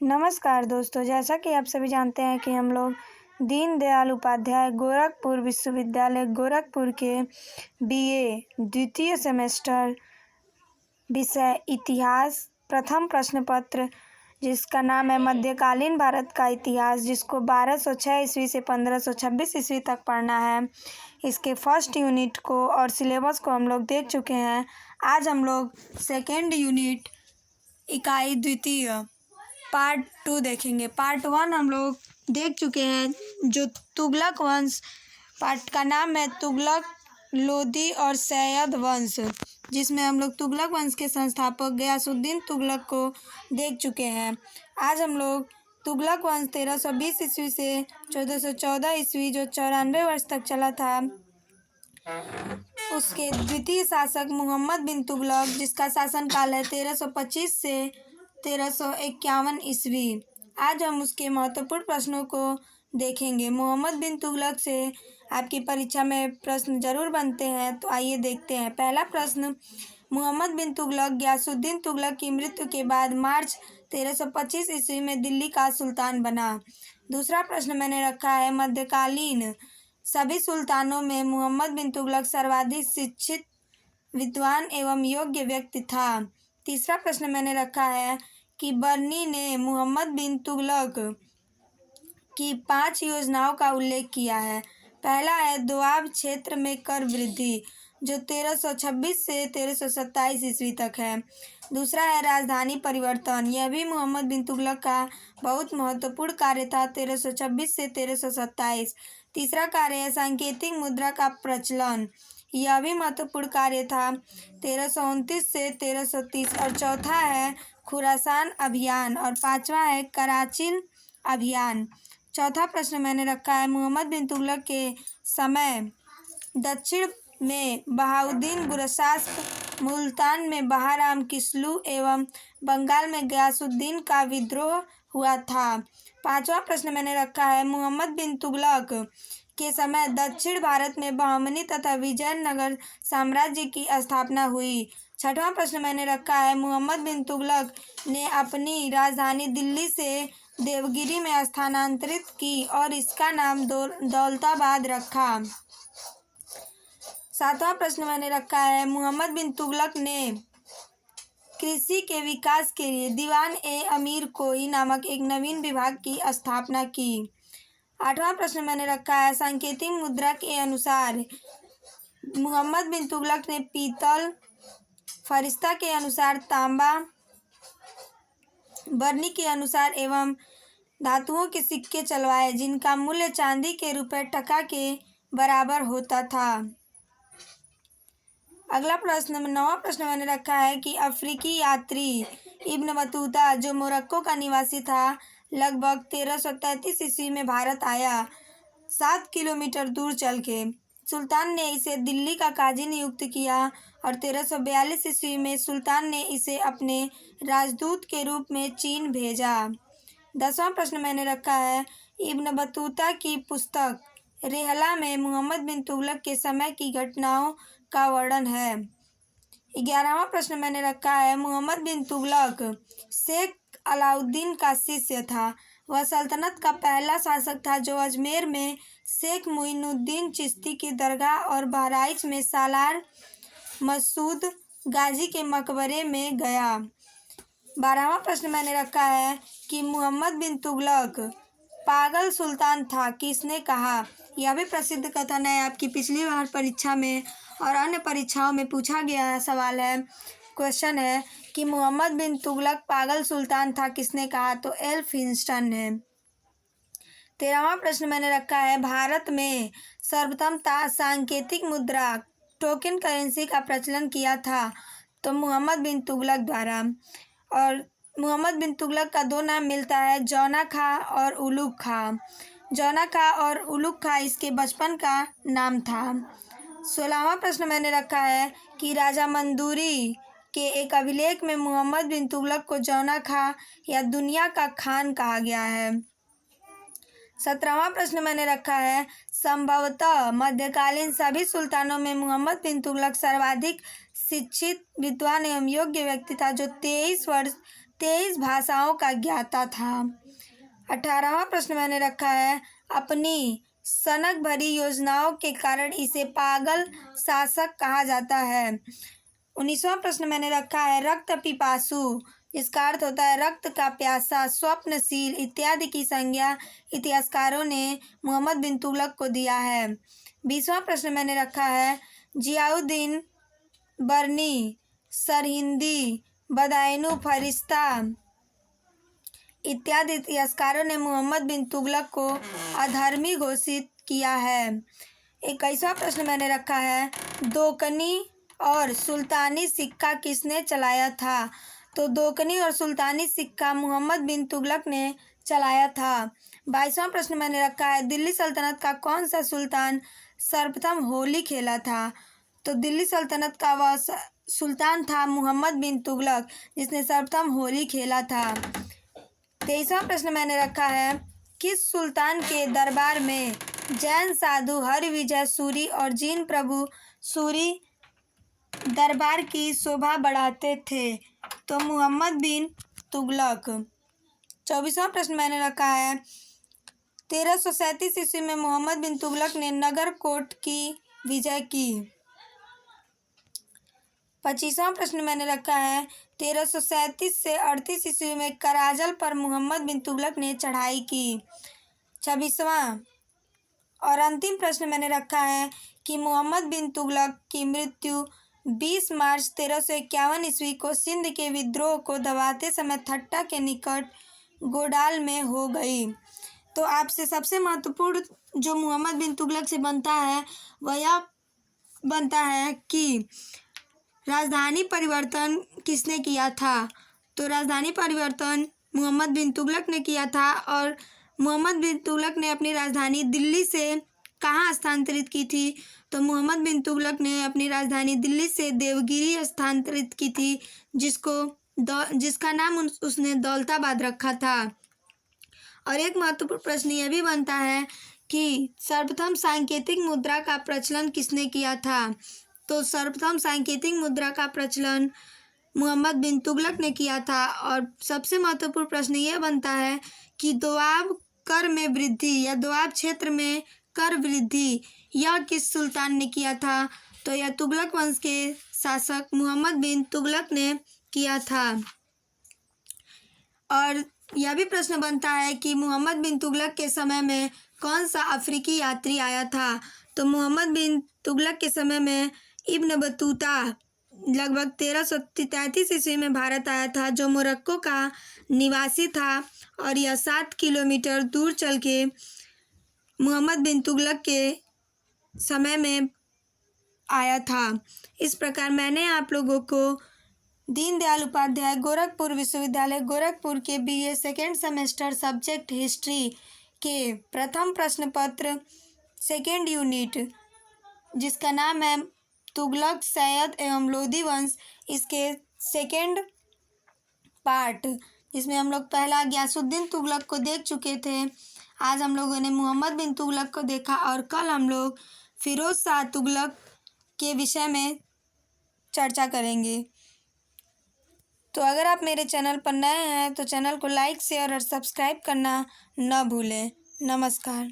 नमस्कार दोस्तों, जैसा कि आप सभी जानते हैं कि हम लोग दीनदयाल उपाध्याय गोरखपुर विश्वविद्यालय गोरखपुर के बीए द्वितीय सेमेस्टर विषय इतिहास प्रथम प्रश्न पत्र जिसका नाम है मध्यकालीन भारत का इतिहास, जिसको 1206 ईस्वी से 1526 ईस्वी तक पढ़ना है। इसके फर्स्ट यूनिट को और सिलेबस को हम लोग देख चुके हैं। आज हम लोग सेकेंड यूनिट इकाई द्वितीय पार्ट 2 देखेंगे। पार्ट 1 हम लोग देख चुके हैं, जो तुगलक वंश, पार्ट का नाम है तुगलक, लोदी और सैयद वंश, जिसमें हम लोग तुगलक वंश के संस्थापक गयासुद्दीन तुगलक को देख चुके हैं। आज हम लोग तुगलक वंश 1320 ईस्वी से 1414 ईस्वी, जो 94 वर्ष तक चला था, उसके द्वितीय शासक मोहम्मद बिन तुगलक, जिसका शासनकाल है 1325 से 1351 ईस्वी। आज हम उसके महत्वपूर्ण प्रश्नों को देखेंगे। मोहम्मद बिन तुगलक से आपकी परीक्षा में प्रश्न जरूर बनते हैं, तो आइए देखते हैं। पहला प्रश्न, मोहम्मद बिन तुगलक गयासुद्दीन तुगलक की मृत्यु के बाद मार्च 1325 ईस्वी में दिल्ली का सुल्तान बना। दूसरा प्रश्न मैंने रखा है, मध्यकालीन सभी सुल्तानों में मोहम्मद बिन तुगलक सर्वाधिक शिक्षित, विद्वान एवं योग्य व्यक्ति था। तीसरा प्रश्न मैंने रखा है कि बर्नी ने मोहम्मद बिन तुगलक की 5 योजनाओं का उल्लेख किया है। पहला है दोआब क्षेत्र में कर वृद्धि, जो 1326 से 1327 ईस्वी तक है। दूसरा है राजधानी परिवर्तन, यह भी मोहम्मद बिन तुगलक का बहुत महत्वपूर्ण कार्य था, 1326 से 1327। तीसरा कार्य है सांकेतिक मुद्रा का प्रचलन, यह भी महत्वपूर्ण कार्य था, 1329 से 1330। और चौथा है खुरासान अभियान, और पांचवा है कराचिल अभियान। चौथा प्रश्न मैंने रखा है, मोहम्मद बिन तुगलक के समय दक्षिण में बहाउद्दीन बुरशास्प, मुल्तान में बहाराम किसलू एवं बंगाल में गयासुद्दीन का विद्रोह हुआ था। पांचवा प्रश्न मैंने रखा है, मोहम्मद बिन तुगलक के समय दक्षिण भारत में बहमनी तथा विजयनगर साम्राज्य की स्थापना हुई। छठवां प्रश्न मैंने रखा है, मोहम्मद बिन तुगलक ने अपनी राजधानी दिल्ली से देवगिरी में स्थानांतरित की और इसका नाम दौलताबाद रखा। सातवां प्रश्न मैंने रखा है, मोहम्मद बिन तुगलक ने कृषि के विकास के लिए दीवान ए अमीर कोई नामक एक नवीन विभाग की स्थापना की। आठवां प्रश्न मैंने रखा है, सांकेतिक मुद्रा के अनुसार मोहम्मद बिन तुगलक ने पीतल, फरिश्ता के अनुसार तांबा, बर्नी के अनुसार एवं धातुओं के सिक्के चलवाए, जिनका मूल्य चांदी के रुपए टका के बराबर होता था। अगला प्रश्न, नौवां प्रश्न मैंने रखा है कि अफ्रीकी यात्री इब्न बतूता, जो मोरक्को का निवासी था, लगभग 1333 ईस्वी में भारत आया, 7 किलोमीटर दूर चल के। सुल्तान ने इसे दिल्ली का काजी नियुक्त किया और 1342 ईस्वी में सुल्तान ने इसे अपने राजदूत के रूप में चीन भेजा। 10वां प्रश्न मैंने रखा है, इब्न बतूता की पुस्तक रेहला में मोहम्मद बिन तुगलक के समय की घटनाओं का वर्णन है। 11वां प्रश्न मैंने रखा है, मोहम्मद बिन तुगलक शेख अलाउद्दीन का शिष्य था। वह सल्तनत का पहला शासक था जो अजमेर में शेख मुइनुद्दीन चिश्ती की दरगाह और बहराइच में सालार मसूद गाजी के मकबरे में गया। 12वां प्रश्न मैंने रखा है कि मोहम्मद बिन तुगलक पागल सुल्तान था, किसने कहा? यह भी प्रसिद्ध कथन है, आपकी पिछली बार परीक्षा में और अन्य परीक्षाओं में पूछा गया सवाल है, क्वेश्चन है कि मोहम्मद बिन तुगलक पागल सुल्तान था, किसने कहा? तो एल्फिंस्टन ने। 13वां प्रश्न मैंने रखा है, भारत में सर्वप्रथम सांकेतिक मुद्रा टोकन करेंसी का प्रचलन किया था, तो मोहम्मद बिन तुगलक द्वारा। और मोहम्मद बिन तुगलक का 2 नाम मिलता है, जौना खां और उलुग खां। जौना खां और उलुग खां इसके बचपन का नाम था। 16वां प्रश्न मैंने रखा है कि राजा मंदूरी के एक अभिलेख में मोहम्मद बिन तुगलक को जौना खां या दुनिया का खान कहा गया है। 17वां प्रश्न मैंने रखा है, संभवतः मध्यकालीन सभी सुल्तानों में मोहम्मद बिन तुगलक सर्वाधिक शिक्षित, विद्वान एवं योग्य व्यक्ति था, जो 23 वर्ष 23 भाषाओं का ज्ञाता था। 18वां प्रश्न मैंने रखा है, अपनी सनक भरी योजनाओं के कारण इसे पागल शासक कहा जाता है। 19वां प्रश्न मैंने रखा है, रक्त पिपासु, जिसका अर्थ होता है रक्त का प्यासा, स्वप्नशील इत्यादि की संज्ञा इतिहासकारों ने मोहम्मद बिन तुगलक को दिया है। 20वां प्रश्न मैंने रखा है, जियाउद्दीन बरनी, सरहिंदी, बदायूं फरिश्ता इत्यादि इतिहासकारों ने मोहम्मद बिन तुगलक को अधर्मी घोषित किया है। 21वां प्रश्न मैंने रखा है, दोकनी और सुल्तानी सिक्का किसने चलाया था? तो दोकनी और सुल्तानी सिक्का मोहम्मद बिन तुगलक ने चलाया था। 22वां प्रश्न मैंने रखा है, दिल्ली सल्तनत का कौन सा सुल्तान सर्वप्रथम होली खेला था? तो दिल्ली सल्तनत का वह सुल्तान था मोहम्मद बिन तुगलक, जिसने सर्वप्रथम होली खेला था। 23वां प्रश्न मैंने रखा है, किस सुल्तान के दरबार में जैन साधु हरिविजय सूरी और जीन प्रभु सूरी दरबार की शोभा बढ़ाते थे? तो मोहम्मद बिन तुगलक। 24वां प्रश्न मैंने रखा है, 1337 ईस्वी में मोहम्मद बिन तुगलक ने नगरकोट की विजय की। 25वां प्रश्न मैंने रखा है, 1337 से 38 ईस्वी में कराजल पर मोहम्मद बिन तुगलक ने चढ़ाई की। 26वां और अंतिम प्रश्न मैंने रखा है कि मोहम्मद बिन तुगलक की मृत्यु 20 मार्च 1351 ईस्वी को सिंध के विद्रोह को दबाते समय ठट्टा के निकट गोडाल में हो गई। तो आपसे सबसे महत्वपूर्ण जो मोहम्मद बिन तुगलक से बनता है वह यह बनता है कि राजधानी परिवर्तन किसने किया था? तो राजधानी परिवर्तन मोहम्मद बिन तुगलक ने किया था और मोहम्मद बिन तुगलक ने अपनी राजधानी दिल्ली से कहाँ स्थानांतरित की थी? तो मोहम्मद बिन तुगलक ने अपनी राजधानी दिल्ली से देवगिरी स्थानांतरित की थी, जिसका नाम उसने दौलताबाद रखा था। और एक महत्वपूर्ण प्रश्न यह भी बनता है कि सर्वप्रथम सांकेतिक मुद्रा का प्रचलन किसने किया था? तो सर्वप्रथम सांकेतिक मुद्रा का प्रचलन मोहम्मद बिन तुगलक ने किया था। और सबसे महत्वपूर्ण प्रश्न यह बनता है कि दोआब कर में वृद्धि या दोआब क्षेत्र में कर वृद्धि यह किस सुल्तान ने किया था? तो यह तुगलक वंश के शासक मोहम्मद बिन तुगलक ने किया था। और यह भी प्रश्न बनता है कि मोहम्मद बिन तुगलक के समय में कौन सा अफ्रीकी यात्री आया था? तो मोहम्मद बिन तुगलक के समय में इब्न बतूता लगभग 1333 ईस्वी में भारत आया था, जो मोरक्को का निवासी था और यह 7 किलोमीटर दूर चल के मोहम्मद बिन तुगलक के समय में आया था। इस प्रकार मैंने आप लोगों को दीनदयाल उपाध्याय गोरखपुर विश्वविद्यालय गोरखपुर के BA second semester subject history के प्रथम प्रश्न पत्र सेकेंड यूनिट, जिसका नाम है तुगलक सैयद एवं लोधी वंश, इसके सेकेंड पार्ट, जिसमें हम लोग पहला गयासुद्दीन तुगलक को देख चुके थे। आज हम लोगों ने मोहम्मद बिन तुगलक को देखा और कल हम लोग फिरोज शाह तुगलक के विषय में चर्चा करेंगे। तो अगर आप मेरे चैनल पर नए हैं तो चैनल को लाइक शेयर और सब्सक्राइब करना न भूलें। नमस्कार।